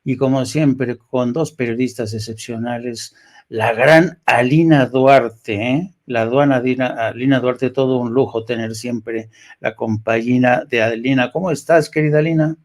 y como siempre con dos periodistas excepcionales, la gran Alina Duarte, ¿eh? La aduana Alina Duarte, todo un lujo tener siempre la compañía de Alina. ¿Cómo estás, querida Alina?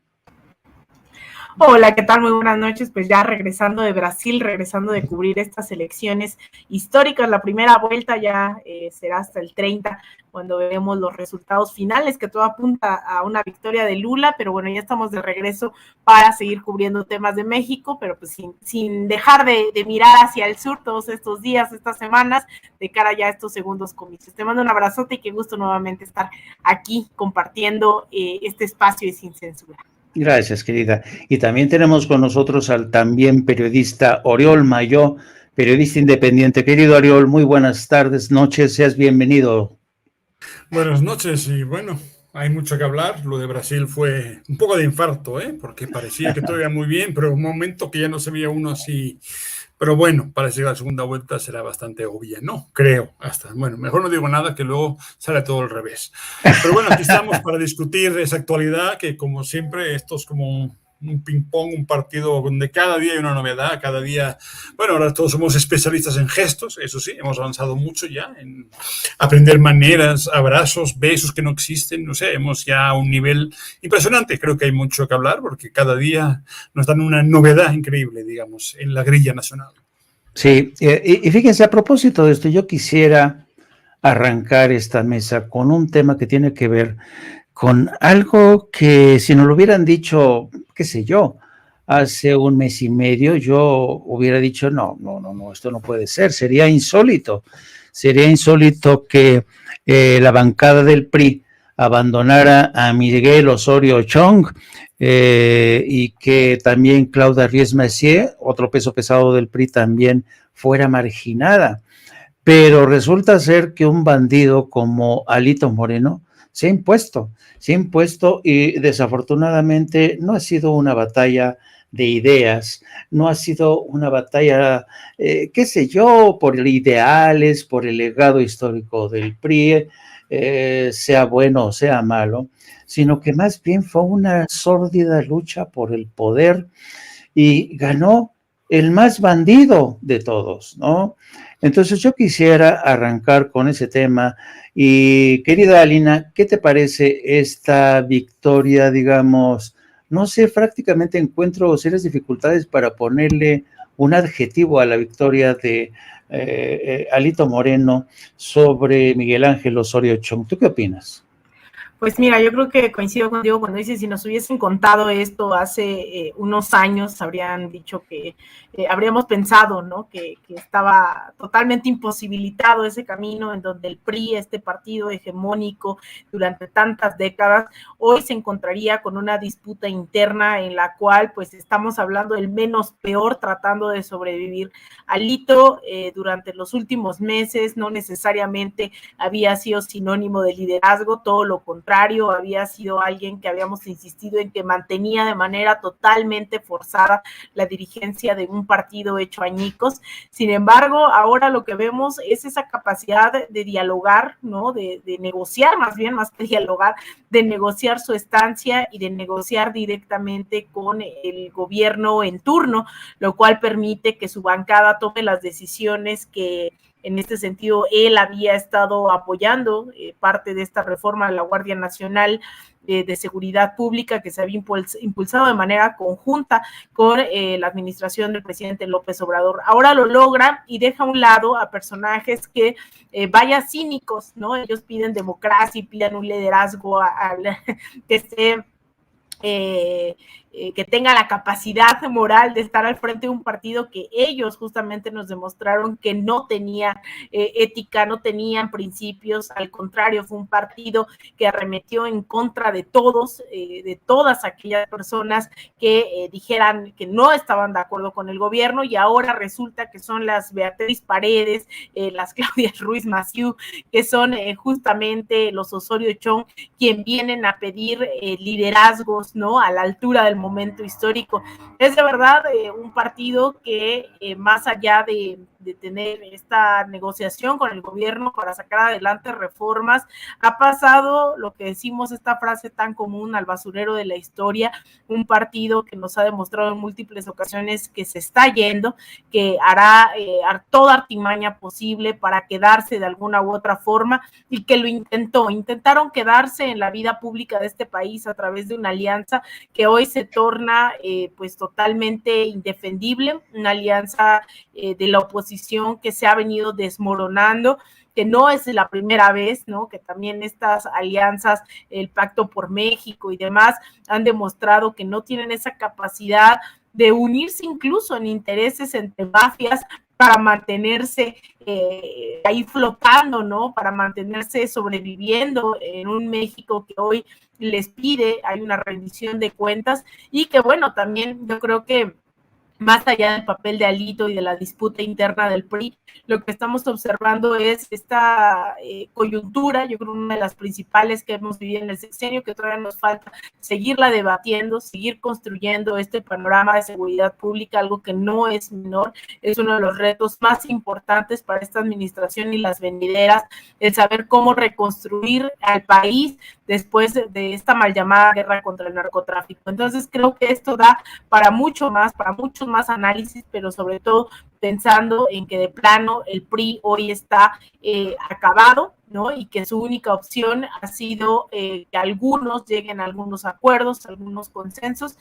Hola, ¿qué tal? Muy buenas noches. Pues ya regresando de Brasil, regresando de cubrir estas elecciones históricas, la primera vuelta ya será hasta el 30, cuando veremos los resultados finales, que todo apunta a una victoria de Lula, pero bueno, ya estamos de regreso para seguir cubriendo temas de México, pero pues sin dejar de mirar hacia el sur todos estos días, estas semanas, de cara ya a estos segundos comicios. Te mando un abrazote y qué gusto nuevamente estar aquí compartiendo este espacio y sin censura. Gracias, querida. Y también tenemos con nosotros al también periodista Oriol Mayó, periodista independiente. Querido Oriol, muy buenas tardes, noches, seas bienvenido. Buenas noches y bueno, hay mucho que hablar. Lo de Brasil fue un poco de infarto, porque parecía que todo iba muy bien, pero un momento que ya no se veía uno así. Pero bueno, parece que la segunda vuelta será bastante obvia, ¿no? Creo, hasta. Bueno, mejor no digo nada que luego sale todo al revés. Pero bueno, aquí estamos para discutir esa actualidad que como siempre esto es como un ping-pong, un partido donde cada día hay una novedad, cada día, bueno, ahora todos somos especialistas en gestos, eso sí, hemos avanzado mucho ya en aprender maneras, abrazos, besos que no existen, no sé, hemos ya a un nivel impresionante, creo que hay mucho que hablar porque cada día nos dan una novedad increíble, digamos, en la grilla nacional. Sí, y fíjense, a propósito de esto, yo quisiera arrancar esta mesa con un tema que tiene que ver con algo que si nos lo hubieran dicho, qué sé yo, hace un mes y medio, yo hubiera dicho, no, esto no puede ser, sería insólito que la bancada del PRI abandonara a Miguel Osorio Chong y que también Claudia Ries Messier, otro peso pesado del PRI, también fuera marginada. Pero resulta ser que un bandido como Alito Moreno se ha impuesto y desafortunadamente no ha sido una batalla de ideas, no ha sido una batalla, qué sé yo, por ideales, por el legado histórico del PRI, sea bueno o sea malo, sino que más bien fue una sórdida lucha por el poder y ganó el más bandido de todos, ¿no? Entonces yo quisiera arrancar con ese tema y querida Alina, ¿qué te parece esta victoria, digamos? No sé, prácticamente encuentro serias dificultades para ponerle un adjetivo a la victoria de Alito Moreno sobre Miguel Ángel Osorio Chong. ¿Tú qué opinas? Pues mira, yo creo que coincido contigo cuando dices, si nos hubiesen contado esto hace unos años, habrían dicho que habríamos pensado, ¿no? Que estaba totalmente imposibilitado ese camino en donde el PRI, este partido hegemónico durante tantas décadas, hoy se encontraría con una disputa interna en la cual pues estamos hablando del menos peor tratando de sobrevivir. Alito durante los últimos meses no necesariamente había sido sinónimo de liderazgo, todo lo contrario, había sido alguien que habíamos insistido en que mantenía de manera totalmente forzada la dirigencia de un partido hecho añicos. Sin embargo, ahora lo que vemos es esa capacidad de dialogar, ¿no? De negociar, más bien, más que dialogar, de negociar su estancia y de negociar directamente con el gobierno en turno, lo cual permite que su bancada tome las decisiones que en este sentido él había estado apoyando parte de esta reforma de la Guardia Nacional de Seguridad Pública que se había impulsado de manera conjunta con la administración del presidente López Obrador. Ahora lo logra y deja a un lado a personajes que vaya cínicos, ¿no? Ellos piden democracia y piden un liderazgo que esté que tenga la capacidad moral de estar al frente de un partido que ellos justamente nos demostraron que no tenía ética, no tenían principios, al contrario, fue un partido que arremetió en contra de todos, de todas aquellas personas que dijeran que no estaban de acuerdo con el gobierno y ahora resulta que son las Beatriz Paredes, las Claudia Ruiz Massieu, que son justamente los Osorio Chong, quien vienen a pedir liderazgos, ¿no? A la altura del momento histórico. Es de verdad un partido que más allá de tener esta negociación con el gobierno para sacar adelante reformas, ha pasado lo que decimos, esta frase tan común, al basurero de la historia, un partido que nos ha demostrado en múltiples ocasiones que se está yendo, que hará toda artimaña posible para quedarse de alguna u otra forma, y que lo intentaron quedarse en la vida pública de este país a través de una alianza que hoy se torna pues totalmente indefendible, una alianza de la oposición que se ha venido desmoronando, que no es la primera vez, ¿no? Que también estas alianzas, el Pacto por México y demás, han demostrado que no tienen esa capacidad de unirse incluso en intereses entre mafias para mantenerse ahí flotando, ¿no? Para mantenerse sobreviviendo en un México que hoy les pide, hay una rendición de cuentas, y que bueno, también yo creo que más allá del papel de Alito y de la disputa interna del PRI, lo que estamos observando es esta coyuntura, yo creo una de las principales que hemos vivido en el sexenio, que todavía nos falta seguirla debatiendo, seguir construyendo este panorama de seguridad pública, algo que no es menor, es uno de los retos más importantes para esta administración y las venideras, el saber cómo reconstruir al país después de esta mal llamada guerra contra el narcotráfico. Entonces creo que esto da para mucho más, para muchos más análisis, pero sobre todo pensando en que de plano el PRI hoy está acabado, ¿no? Y que su única opción ha sido que algunos lleguen a algunos acuerdos, algunos consensos,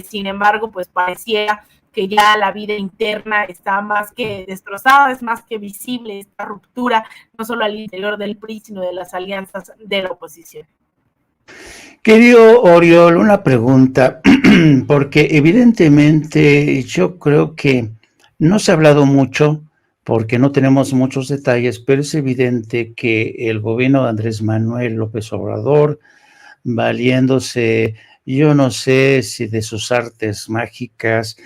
sin embargo, pues pareciera que ya la vida interna está más que destrozada, es más que visible esta ruptura, no solo al interior del PRI, sino de las alianzas de la oposición. Querido Oriol, una pregunta, porque evidentemente yo creo que no se ha hablado mucho, porque no tenemos muchos detalles, pero es evidente que el gobierno de Andrés Manuel López Obrador, valiéndose, yo no sé si de sus artes mágicas,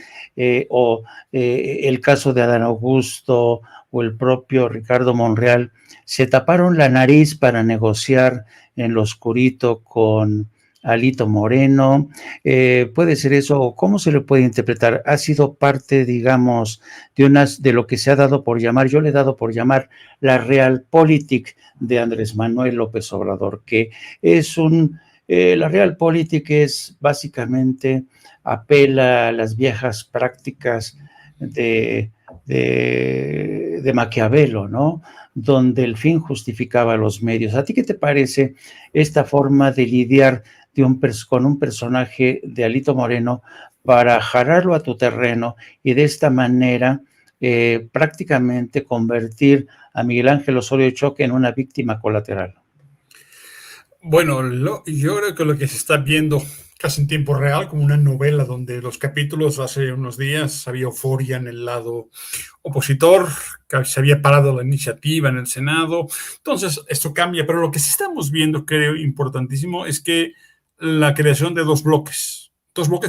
o el caso de Adán Augusto o el propio Ricardo Monreal, se taparon la nariz para negociar en lo oscurito con Alito Moreno. Puede ser eso, ¿cómo se le puede interpretar? Ha sido parte, digamos, de lo que se ha dado por llamar, yo le he dado por llamar la realpolitik de Andrés Manuel López Obrador, que es la realpolitik es básicamente apela a las viejas prácticas de Maquiavelo, ¿no? Donde el fin justificaba los medios. ¿A ti qué te parece esta forma de lidiar con un personaje de Alito Moreno para jalarlo a tu terreno y de esta manera prácticamente convertir a Miguel Ángel Osorio Chong en una víctima colateral? Bueno, yo creo que lo que se está viendo casi en tiempo real, como una novela donde los capítulos hace unos días había euforia en el lado opositor, que se había parado la iniciativa en el Senado, entonces esto cambia, pero lo que sí estamos viendo, creo, importantísimo, es que la creación de dos bloques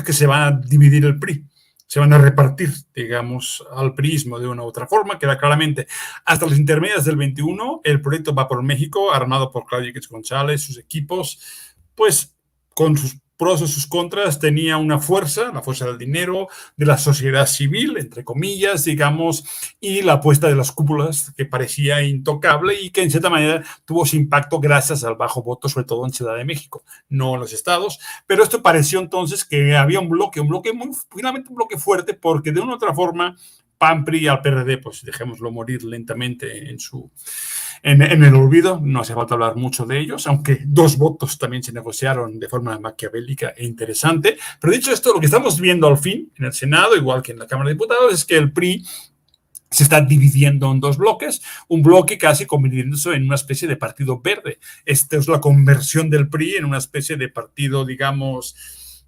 que se van a dividir el PRI, se van a repartir, digamos, al priismo de una u otra forma, queda claramente. Hasta las intermedias del 21, el proyecto Va por México, armado por Claudio X González, sus equipos, pues con sus pros y sus contras, tenía una fuerza, la fuerza del dinero, de la sociedad civil, entre comillas, digamos, y la apuesta de las cúpulas, que parecía intocable y que en cierta manera tuvo su impacto gracias al bajo voto, sobre todo en Ciudad de México, no en los estados. Pero esto pareció entonces que había finalmente un bloque fuerte, porque de una u otra forma, PAN, PRI y al PRD, pues dejémoslo morir lentamente en el olvido, no hace falta hablar mucho de ellos, aunque dos votos también se negociaron de forma maquiavélica e interesante. Pero dicho esto, lo que estamos viendo al fin en el Senado, igual que en la Cámara de Diputados, es que el PRI se está dividiendo en dos bloques, un bloque casi convirtiéndose en una especie de partido verde. Esta es la conversión del PRI en una especie de partido, digamos,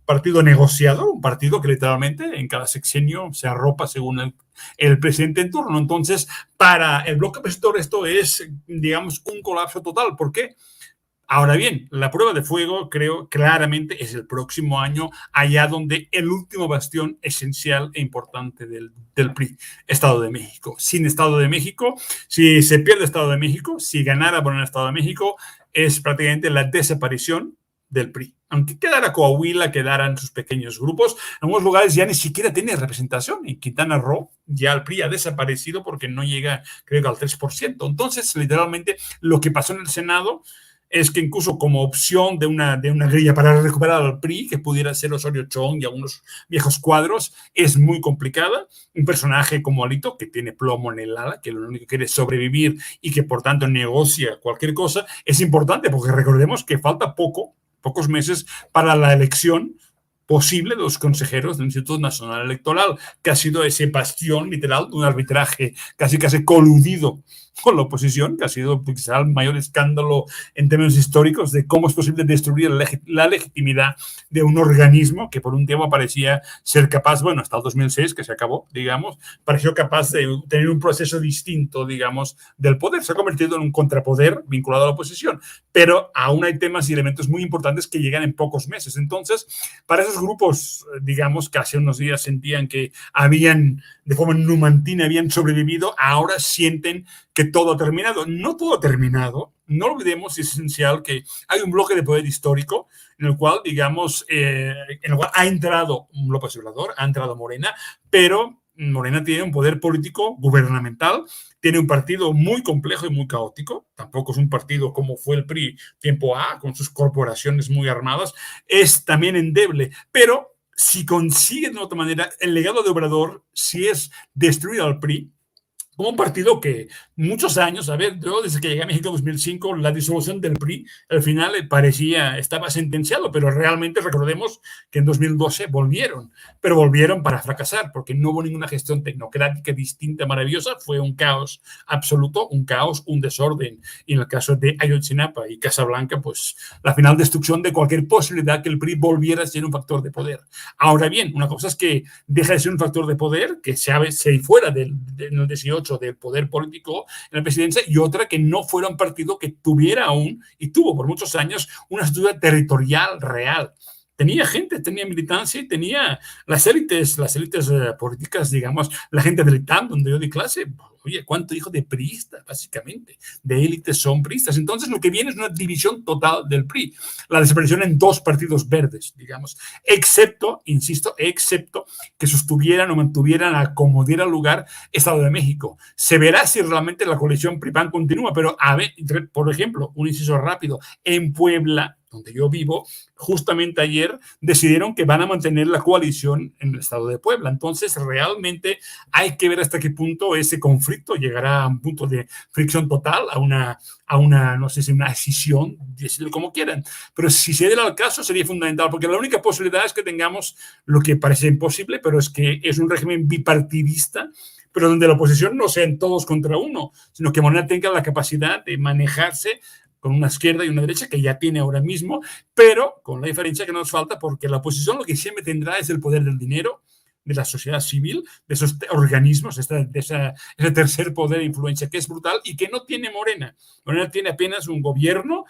partido negociador, un partido que literalmente en cada sexenio se arropa según el presidente en turno. Entonces, para el bloque opositor esto es, digamos, un colapso total. ¿Por qué? Ahora bien, la prueba de fuego, creo, claramente es el próximo año, allá donde el último bastión esencial e importante del PRI, Estado de México. Sin Estado de México, si se pierde Estado de México, si ganara por el Estado de México, es prácticamente la desaparición del PRI. Aunque quedara Coahuila, quedaran sus pequeños grupos, en algunos lugares ya ni siquiera tiene representación. En Quintana Roo ya el PRI ha desaparecido porque no llega, creo que al 3%. Entonces, literalmente, lo que pasó en el Senado es que incluso como opción de una grilla para recuperar al PRI, que pudiera ser Osorio Chong y algunos viejos cuadros, es muy complicada. Un personaje como Alito, que tiene plomo en el ala, que lo único que quiere es sobrevivir y que por tanto negocia cualquier cosa, es importante porque recordemos que falta pocos meses para la elección posible de los consejeros del Instituto Nacional Electoral, que ha sido ese bastión literal de un arbitraje casi coludido con la oposición, que ha sido quizá el mayor escándalo en términos históricos de cómo es posible destruir la legitimidad de un organismo que por un tiempo parecía ser capaz, bueno, hasta el 2006, que se acabó, digamos, pareció capaz de tener un proceso distinto, digamos, del poder. Se ha convertido en un contrapoder vinculado a la oposición, pero aún hay temas y elementos muy importantes que llegan en pocos meses. Entonces, para esos grupos, digamos, que hace unos días sentían que habían, de forma numantina, habían sobrevivido, ahora sienten que todo ha terminado. No todo ha terminado. No olvidemos, es esencial, que hay un bloque de poder histórico en el cual, digamos, en el cual ha entrado López Obrador, ha entrado Morena, pero Morena tiene un poder político gubernamental, tiene un partido muy complejo y muy caótico, tampoco es un partido como fue el PRI tiempo A, con sus corporaciones muy armadas, es también endeble, pero si consigue de otra manera el legado de Obrador, si es destruir al PRI, como un partido que muchos años, a ver, yo desde que llegué a México en 2005, la disolución del PRI, al final estaba sentenciado, pero realmente recordemos que en 2012 volvieron, pero volvieron para fracasar, porque no hubo ninguna gestión tecnocrática distinta, maravillosa, fue un caos absoluto, un caos, un desorden, y en el caso de Ayotzinapa y Casablanca, pues la final destrucción de cualquier posibilidad que el PRI volviera a ser un factor de poder. Ahora bien, una cosa es que deja de ser un factor de poder, que se fuera del 18 del poder político en la presidencia, y otra que no fuera un partido que tuviera aún, y tuvo por muchos años, una estructura territorial real. Tenía gente, tenía militancia y tenía las élites políticas, digamos, la gente del TAM, donde yo di clase. Oye, ¿cuánto hijo de priista, básicamente? De élites son priistas. Entonces, lo que viene es una división total del PRI. La desaparición en dos partidos verdes, digamos. Excepto, insisto, que sostuvieran o mantuvieran a como diera lugar Estado de México. Se verá si realmente la coalición PRI-PAN continúa, pero, a ver, por ejemplo, un inciso rápido, en Puebla, donde yo vivo, justamente ayer decidieron que van a mantener la coalición en el estado de Puebla. Entonces, realmente hay que ver hasta qué punto ese conflicto llegará a un punto de fricción total, a una no sé si una escisión, decirlo como quieran. Pero si se diera el caso, sería fundamental, porque la única posibilidad es que tengamos lo que parece imposible, pero es que es un régimen bipartidista, pero donde la oposición no sean todos contra uno, sino que Morena tenga la capacidad de manejarse con una izquierda y una derecha que ya tiene ahora mismo, pero con la diferencia que nos falta, porque la oposición lo que siempre tendrá es el poder del dinero, de la sociedad civil, de esos organismos, ese tercer poder de influencia que es brutal y que no tiene Morena. Morena tiene apenas un gobierno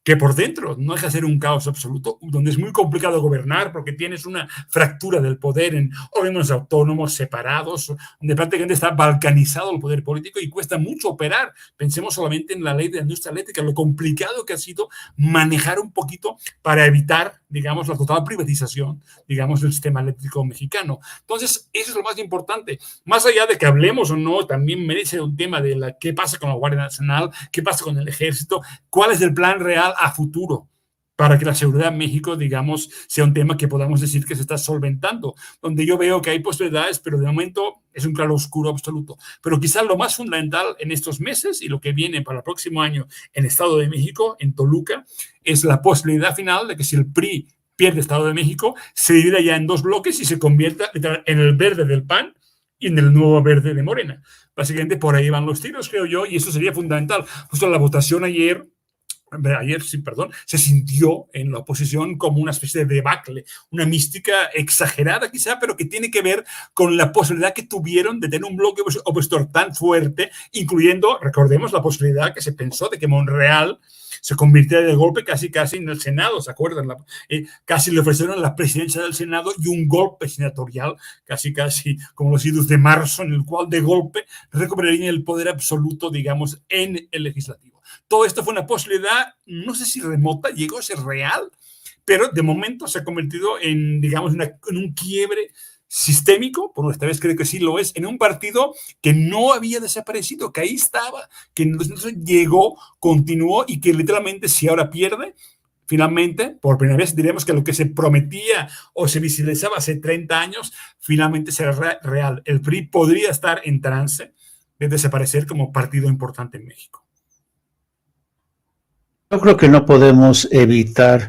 que por dentro no deja de ser un caos absoluto, donde es muy complicado gobernar porque tienes una fractura del poder en órganos autónomos separados, donde prácticamente está balcanizado el poder político y cuesta mucho operar. Pensemos solamente en la ley de la industria eléctrica, lo complicado que ha sido manejar un poquito para evitar, digamos, la total privatización, digamos, del sistema eléctrico mexicano. Entonces, eso es lo más importante. Más allá de que hablemos o no, también merece un tema de qué pasa con la Guardia Nacional, qué pasa con el Ejército, cuál es el plan real a futuro para que la seguridad en México, digamos, sea un tema que podamos decir que se está solventando, donde yo veo que hay posibilidades, pero de momento es un claro oscuro absoluto. Pero quizás lo más fundamental en estos meses y lo que viene para el próximo año en Estado de México, en Toluca, es la posibilidad final de que si el PRI pierde Estado de México, se divida ya en dos bloques y se convierta en el verde del PAN y en el nuevo verde de Morena. Básicamente por ahí van los tiros, creo yo, y eso sería fundamental. Justo la votación ayer, se sintió en la oposición como una especie de debacle, una mística exagerada quizá, pero que tiene que ver con la posibilidad que tuvieron de tener un bloque opositor tan fuerte, incluyendo, recordemos, la posibilidad que se pensó de que Monreal se convirtiera de golpe casi en el Senado, ¿se acuerdan? Casi le ofrecieron la presidencia del Senado y un golpe senatorial, casi como los idos de marzo, en el cual de golpe recuperarían el poder absoluto, digamos, en el legislativo. Todo esto fue una posibilidad, no sé si remota, llegó a ser real, pero de momento se ha convertido en, digamos, en un quiebre sistémico, por esta vez creo que sí lo es, en un partido que no había desaparecido, que ahí estaba, que llegó, continuó y que literalmente si ahora pierde, finalmente, por primera vez diremos que lo que se prometía o se visualizaba hace 30 años, finalmente será real. El PRI podría estar en trance de desaparecer como partido importante en México. Yo creo que no podemos evitar